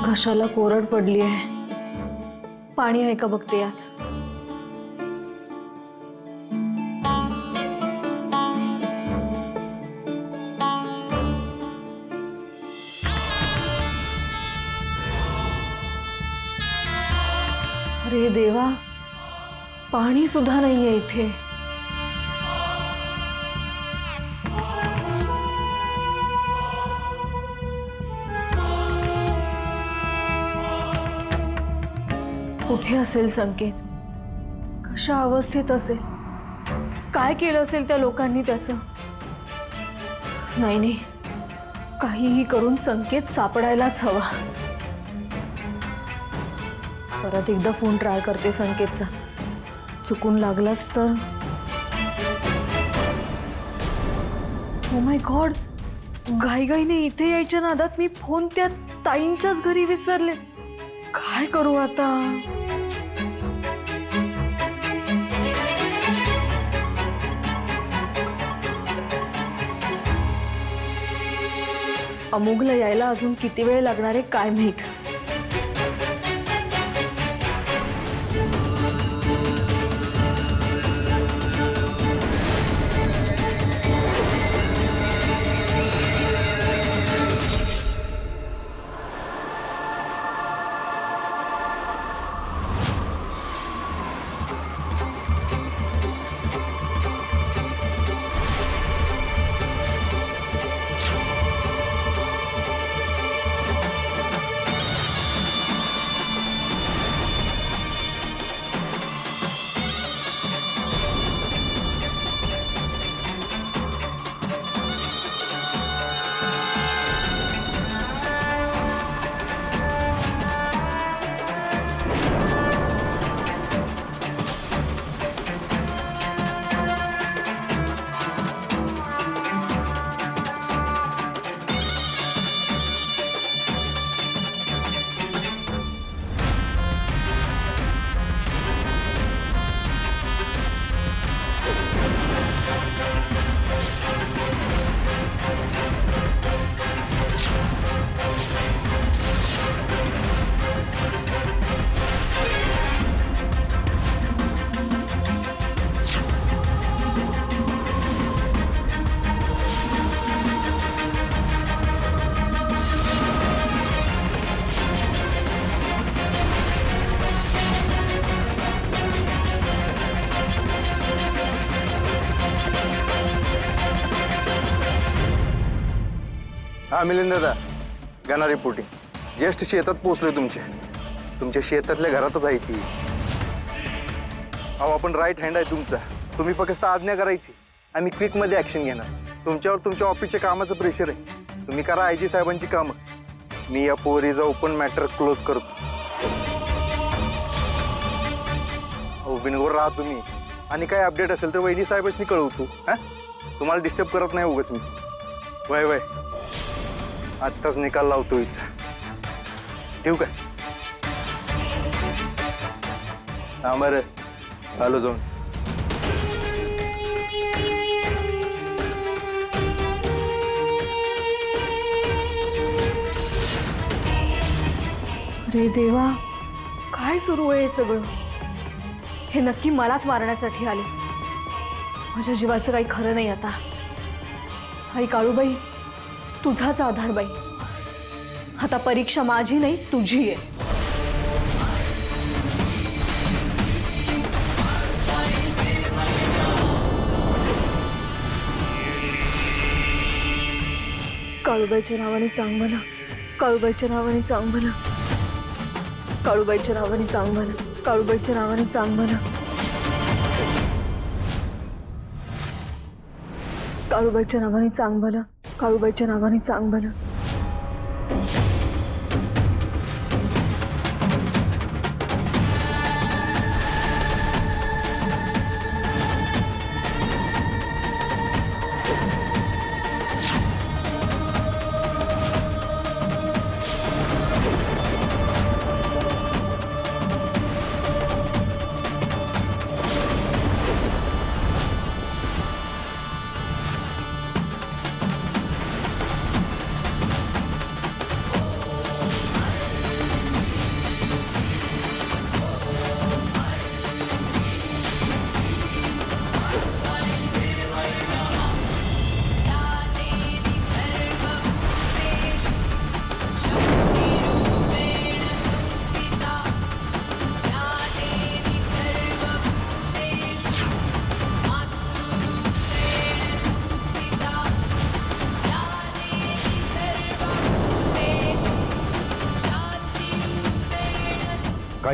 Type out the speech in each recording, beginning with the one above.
घशाला कोरड पडली आहे. पाणी आहे का बघते यात. अरे देवा, पाणी सुद्धा नाहीये इथे. कुठे असेल संकेत? कशा अवस्थेत असेल? काय केलं असेल त्या लोकांनी त्याचं? नाही, काहीही करून संकेत सापडायलाच हवा. परत एकदा फोन ट्राय करते संकेतचा. चुकून लागलाच तर. ओ माय गॉड, घाईघाईने इथे यायच्या नादात मी फोन त्या ताईंच्याच घरी विसरले. काय करू आता? अमोघला यायला अजून किती वेळ लागणार आहे काय माहित. हा मिलिंद दादा, गणा रिपोर्टिंग. जस्ट शेतात पोहोचलोय. तुमच्या शेतातल्या घरातच आहे ती. अहो आपण राईट हँड आहे तुमचा. तुम्ही फक्त आज्ञा करायची, आम्ही क्विकमध्ये ॲक्शन घेणार. तुमच्यावर तुमच्या ऑफिसच्या कामाचं प्रेशर आहे. तुम्ही करा आयजी साहेबांची कामं. मी या पोरीचा ओपन मॅटर क्लोज करतो. अहो बिनगोर राहा तुम्ही. आणि काय अपडेट असेल तर वैदी साहेबांनी कळवतो. हां, तुम्हाला डिस्टर्ब करत नाही उगाच मी. वय आत्ताच निकाल लावतो हिचा. ठेवू काय? हा बरं, आलो जाऊन. अरे देवा, काय सुरू आहे हे सगळं? हे नक्की मलाच मारण्यासाठी आले. माझ्या जीवाचं काही खरं नाही आता. आई काळूबाई, तुझाच आधार बाई. आता परीक्षा माझी नाही तुझी आहे. काळूबाईच्या नावाने चांग भलं, काळूबाईच्या नावाने चांग भलं, काळूबाईच्या नावाने चांग भलं, काळूबाईच्या नावाने चांग भलं, काळूबाईच्या नावाने चांग भलं, काळूबाईच्या नावाने चांग भलं.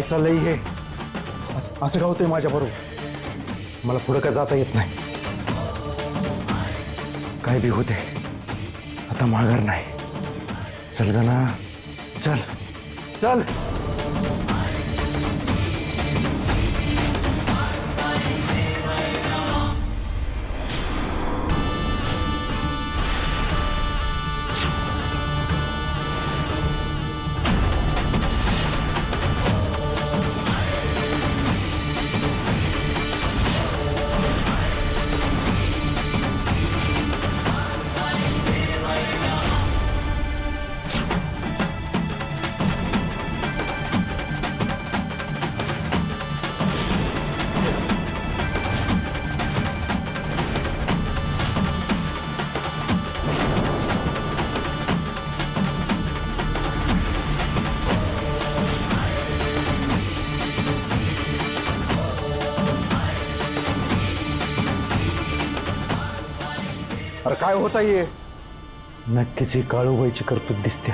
काय चाललंय हे? असं का होतंय माझ्याबरोबर? मला पुढं काय जाता येत नाही. काय बी होते, आता माघार नाही. चल गणा, चल चल. अरे काय होत आहे? नक्कीच ही काळूबाईची कर्तृत्व दिसते.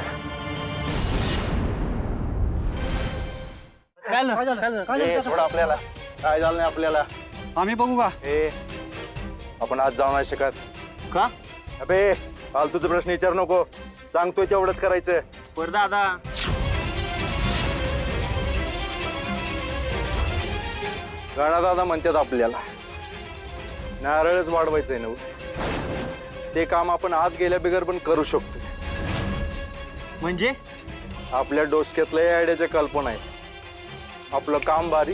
थोडं आपल्याला काय झालं नाही आपल्याला. आम्ही बघू का? आपण आज जाऊ नाही शकत का? अबे फालतूचा प्रश्न विचार नको. सांगतोय तेवढंच करायचं. बर दादा. गणा दादा म्हणतात आपल्याला नारळच वाढवायचंय ना. ते काम आपण आज गेल्या बिगर पण करू शकतो. म्हणजे आपल्या डोसक्यातल्या आयडियाच्या कल्पना आहे. आपलं काम भारी,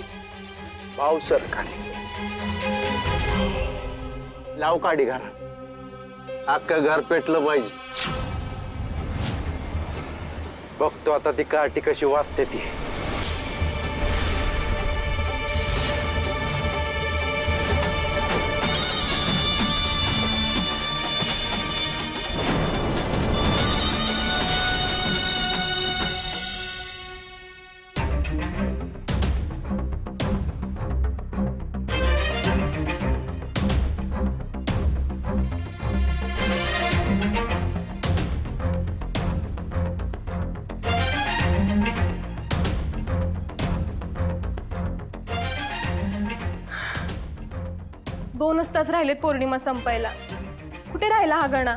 भाव सरकारी. लाव काढी घरा, अख्खं घर पेटलं पाहिजे. बघतो आता ती काठी कशी वाजते ती. दोनच तास राहिलेत पौर्णिमा संपायला. कुठे राहिला हा गणा?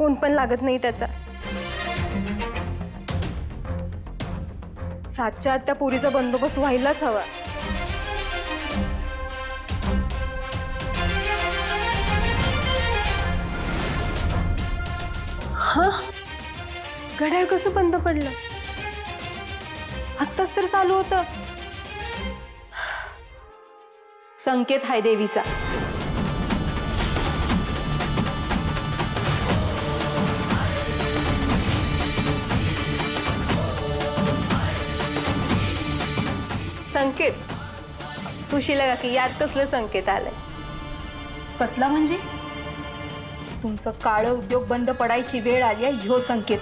ऊन पण लागत नाही त्याचा. 7च्या आत त्या पोरीचा बंदोबस्त व्हायलाच हवा. हा, घड्याळ कसं बंद पडलं? आत्ताच तर चालू होतं. संकेत हाय देवीचा. संकेत? सुशीला काकी, यात कसलं संकेत आलंय? कसला म्हणजे? तुमचं काळं उद्योग बंद पडायची वेळ आली आहे ह्यो संकेत.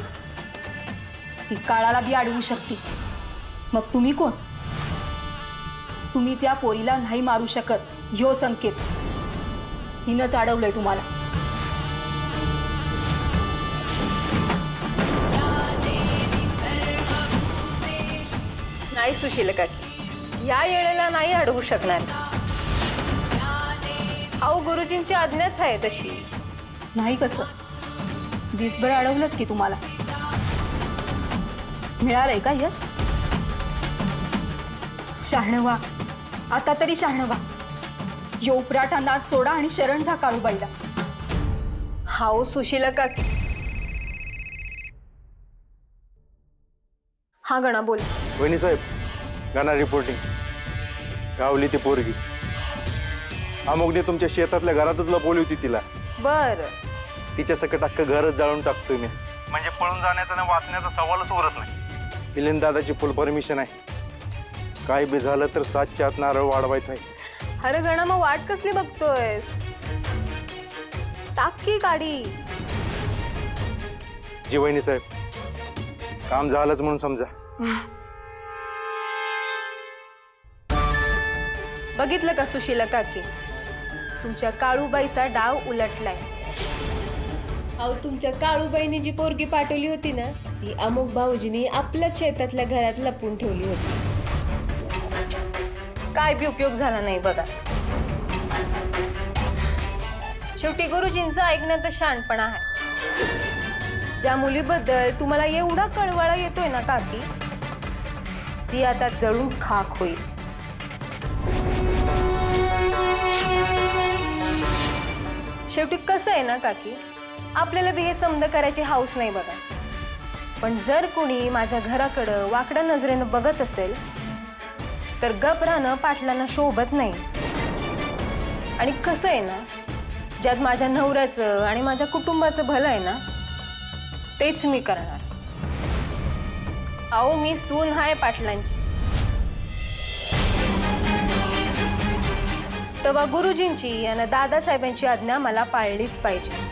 ती काळाला बी अडवू शकते. मग तुम्ही कोण? तुम्ही त्या पोरीला नाही मारू शकत ह्यो संकेत. तिनंच अडवलंय तुम्हाला. नाही सुशीला काकी, या येळेला नाही अडवू शकणार. अहो, गुरुजींची आज्ञाच आहे तशी. नाही कसं? दिसभर अडवलंच की तुम्हाला. मिळालंय का यश? शहाणं व्हा, आता तरी शहाणं व्हा. यो उपराठा नाच सोडा आणि शरण जा काळूबाईला. हाओ सुशीला काकी. हा गणा बोल. वहिनी साहेब, गणा रिपोर्टिंग. गावली ती पोरगी. अमोगने तुमच्या शेतातल्या घरातच लपवली होती तिला. बर. तिच्या सकट अख्खं घरच जाळून टाकतोय मी. म्हणजे पळून जाण्याचा ना वाचण्याचा सवालच उरत नाही. मिलिंद दादाची फुल परमिशन आहे. काय बी झालं तर 7च्या आत नारळ वाढवायचा आहे. अरे गणा, मग वाट कसली बघतोयस? टाक की गाडी. जी वहिनी साहेब, काम झालंच म्हणून समजा. बघितलं का सुशीला काकी? तुमच्या काळूबाईचा डाव उलटलाय. अहो, तुमच्या काळूबाईने जी पोरगी पाठवली होती ना, ती अमुक भाऊजींनी आपल्याच शेतातल्या घरात लपवून ठेवली होती. काय बी उपयोग झाला नाही बघा. शेवटी गुरुजींचं ऐकण्यात शहाणपणा आहे. ज्या मुलीबद्दल तुम्हाला एवढा कळवळा येतोय ना काकी, ती आता जळून खाक होईल. शेवटी कसं आहे ना काकी, आपल्याला बी हे समज करायची हौस नाही बघा. पण जर कोणी माझ्या घराकडं वाकड्या नजरेनं बघत असेल तर गप राहणं पाटलांना शोभत नाही. आणि कसं आहे ना, ज्यात माझ्या नवऱ्याचं आणि माझ्या कुटुंबाचं भलं आहे ना, तेच मी करणार. अहो, मी सून आहे पाटलांची. तेव्हा गुरुजींची आणि दादासाहेबांची आज्ञा मला पाळलीच पाहिजे.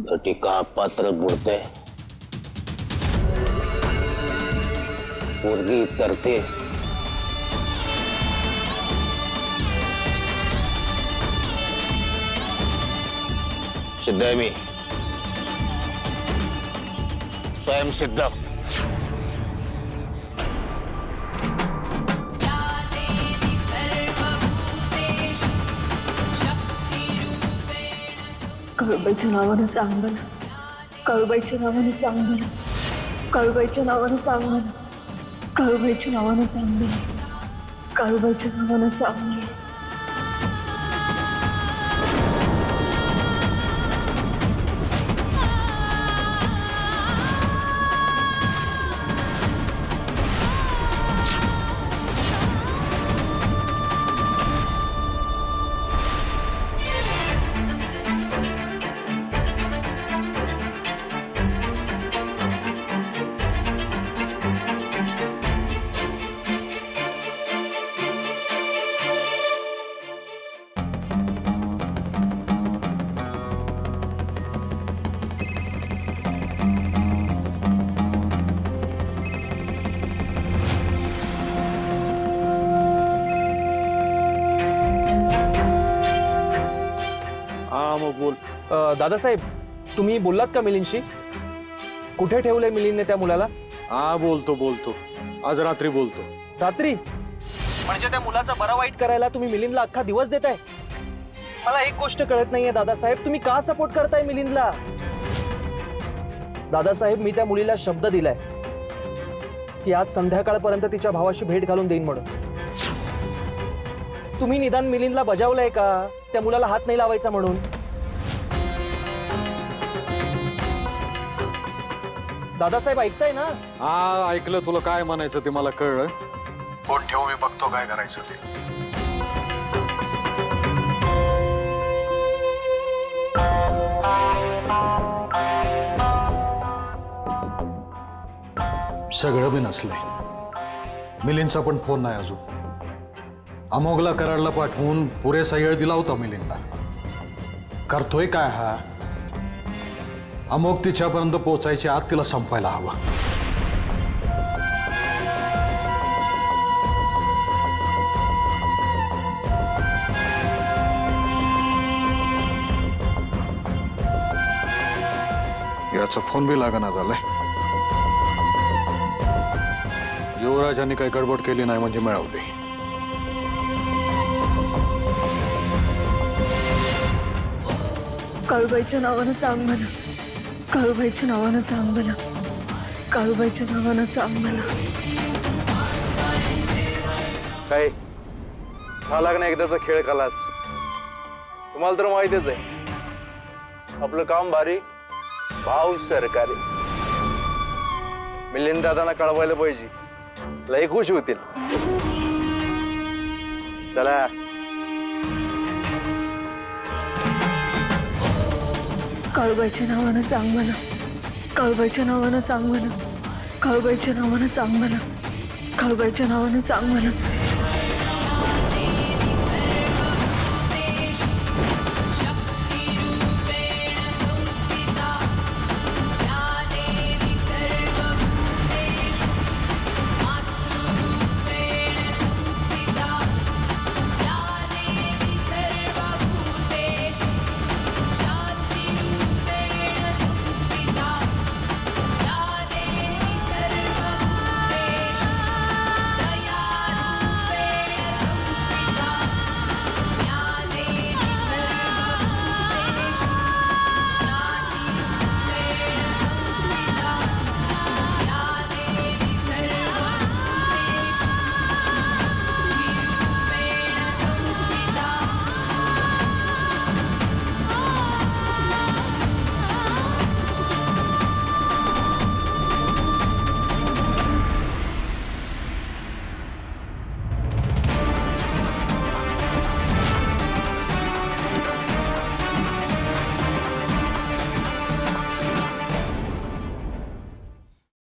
घटिका पात्र बुडते, पोरगी तरते. सिद्ध आहे मी, स्वयंसिद्ध. कळबाईच्या नावानं चांगलं काळूबाईच्या नावानं चांग म्हणा, काळूबाईच्या नावानं चांग म्हणा, काळूबाईच्या नावानं चांग म्हणा, काळूबाईच्या नावानं चांग म्हणा. हा मग बोल. दादासाहेब, तुम्ही बोललात का मिलिंदशी? कुठे ठेवलंय मिलिंदने त्या मुलाला? हा बोलतो आज रात्री बोलतो. रात्री? म्हणजे त्या मुलाचा बरा वाईट करायला तुम्ही मिलिंदला अख्खा दिवस देताय? मला एक गोष्ट कळत नाहीये दादासाहेब, तुम्ही का सपोर्ट करताय मिलिंदला? दादासाहेब, मी त्या मुलीला शब्द दिलाय की आज संध्याकाळपर्यंत तिच्या भावाशी भेट घालून देईन म्हणून. तुम्ही निदान मिलिंदला बजावलंय का त्या मुलाला हात नाही लावायचा म्हणून? दादासाहेब ऐकताय ना? हा ऐकलं, तुला काय म्हणायचं ते मला कळलं. फोन ठेव, मी बघतो काय करायचं ते. सगळं बी नसलंय. मिलिंदचा पण फोन नाही अजून. अमोघला कराडला पाठवून पुरेसा वेळ दिला होता मिलिंदला. करतोय काय हा? अमोघ तिच्यापर्यंत पोहोचायच्या आत तिला संपायला हवा. याचा फोन बी लागना झालाय. युवराजांनी काही गडबड केली नाही म्हणजे मिळवली. काळूबाईच्या नावानं चांग म्हणा, काळूबाईच्या नावानं चांग म्हणा, काळूबाईच्या नावानं चांग म्हणा. काय झाला का नाही एकदाचा खेळ खालास? तुम्हाला तर माहितीच आहे आपलं काम भारी, भाव सरकारी. मिलिंद दादांना कळवायला पाहिजे, लय खुश होतील. चला. काळूबाईच्या नावानं चांग म्हणा, काळूबाईच्या नावानं चांग म्हणा, काळूबाईच्या नावानं चांग म्हणा, काळूबाईच्या नावानं चांग म्हणा.